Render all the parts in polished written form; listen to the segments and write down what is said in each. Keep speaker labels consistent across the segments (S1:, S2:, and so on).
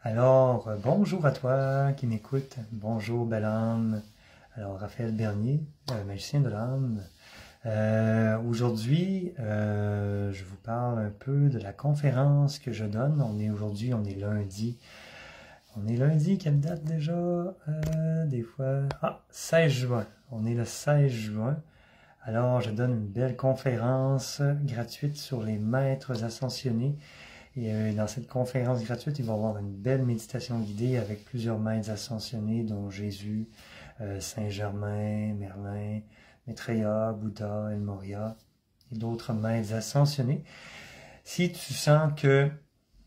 S1: Alors, bonjour à toi qui m'écoute. Bonjour, belle âme. Alors, Raphaël Bernier, magicien de l'âme. Aujourd'hui, je vous parle un peu de la conférence que je donne. On est lundi. On est lundi, quelle date déjà? Des fois... Ah, 16 juin. On est le 16 juin. Alors, je donne une belle conférence gratuite sur les maîtres ascensionnés. Et dans cette conférence gratuite, il va y avoir une belle méditation guidée avec plusieurs maîtres ascensionnés, dont Jésus, Saint-Germain, Merlin, Maitreya, Bouddha, El Moria et d'autres maîtres ascensionnés. Si tu sens que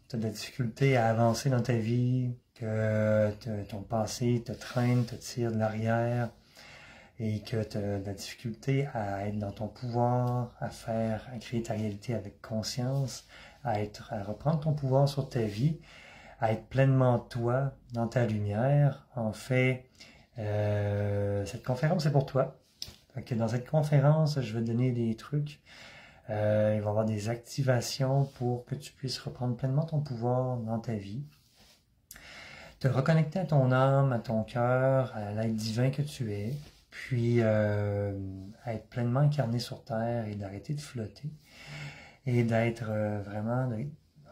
S1: tu as de la difficulté à avancer dans ta vie, que ton passé te traîne, te tire de l'arrière, et que tu as de la difficulté à être dans ton pouvoir, à créer ta réalité avec conscience, à reprendre ton pouvoir sur ta vie, à être pleinement toi, dans ta lumière. En fait, cette conférence est pour toi. Donc, dans cette conférence, je vais te donner des trucs. Il va y avoir des activations pour que tu puisses reprendre pleinement ton pouvoir dans ta vie. Te reconnecter à ton âme, à ton cœur, à l'être divin que tu es. Puis à être pleinement incarné sur Terre et d'arrêter de flotter. Et d'être de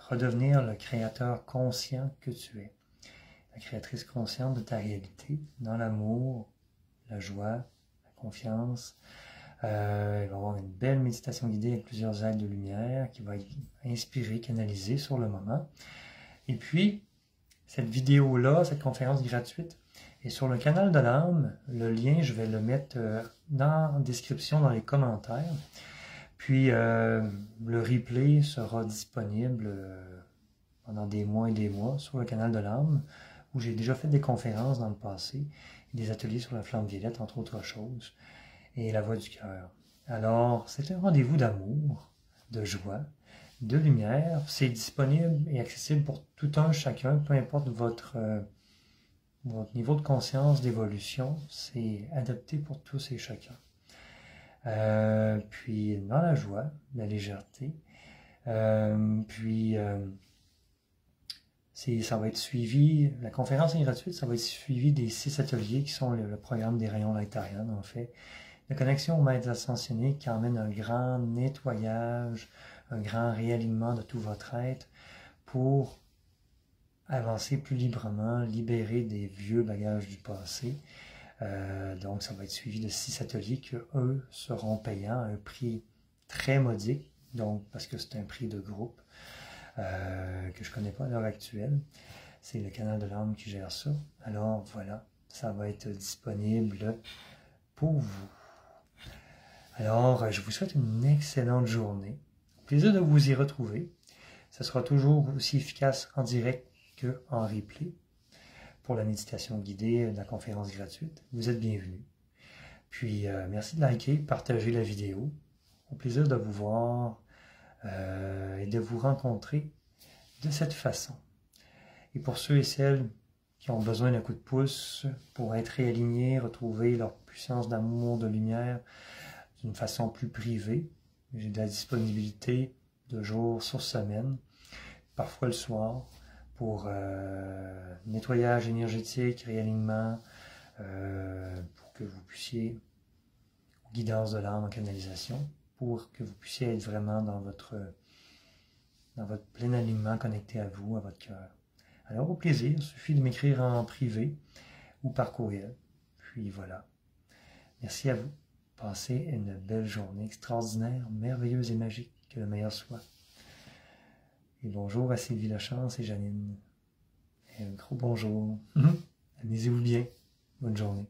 S1: redevenir le créateur conscient que tu es. La créatrice consciente de ta réalité, dans l'amour, la joie, la confiance. Il va y avoir une belle méditation guidée avec plusieurs aides de lumière qui va inspirer, canaliser sur le moment. Et puis, cette vidéo-là, cette conférence gratuite, est sur le canal de l'âme. Le lien, je vais le mettre dans la description, dans les commentaires. Puis, le replay sera disponible pendant des mois et des mois sur le canal de l'âme, où j'ai déjà fait des conférences dans le passé, des ateliers sur la flamme violette, entre autres choses, et la voix du cœur. Alors, c'est un rendez-vous d'amour, de joie, de lumière. C'est disponible et accessible pour tout un chacun, peu importe votre niveau de conscience, d'évolution. C'est adapté pour tous et chacun. Puis dans la joie, la légèreté. Ça va être suivi, la conférence est gratuite, ça va être suivi des 6 ateliers qui sont le programme des rayons Lightarian, en fait. La connexion aux maîtres ascensionnés qui emmène un grand nettoyage, un grand réalignement de tout votre être pour avancer plus librement, libérer des vieux bagages du passé. Donc, ça va être suivi de 6 ateliers qui, eux, seront payants à un prix très modique, donc parce que c'est un prix de groupe que je ne connais pas à l'heure actuelle. C'est le canal de l'âme qui gère ça. Alors, voilà, ça va être disponible pour vous. Alors, je vous souhaite une excellente journée. Plaisir de vous y retrouver. Ce sera toujours aussi efficace en direct qu'en replay. Pour la méditation guidée de la conférence gratuite. Vous êtes bienvenus. Puis, merci de liker, partager la vidéo. Au plaisir de vous voir et de vous rencontrer de cette façon. Et pour ceux et celles qui ont besoin d'un coup de pouce pour être réalignés, retrouver leur puissance d'amour, de lumière d'une façon plus privée, j'ai de la disponibilité de jours sur semaine, parfois le soir, pour nettoyage énergétique, réalignement, pour que vous puissiez, guidance de l'âme en canalisation, pour que vous puissiez être vraiment dans votre plein alignement connecté à vous, à votre cœur. Alors au plaisir, il suffit de m'écrire en privé ou par courriel. Puis voilà. Merci à vous. Passez une belle journée extraordinaire, merveilleuse et magique. Que le meilleur soit. Et bonjour à Sylvie Lachance et Janine. Et un gros bonjour. Amusez-vous bien. Bonne journée.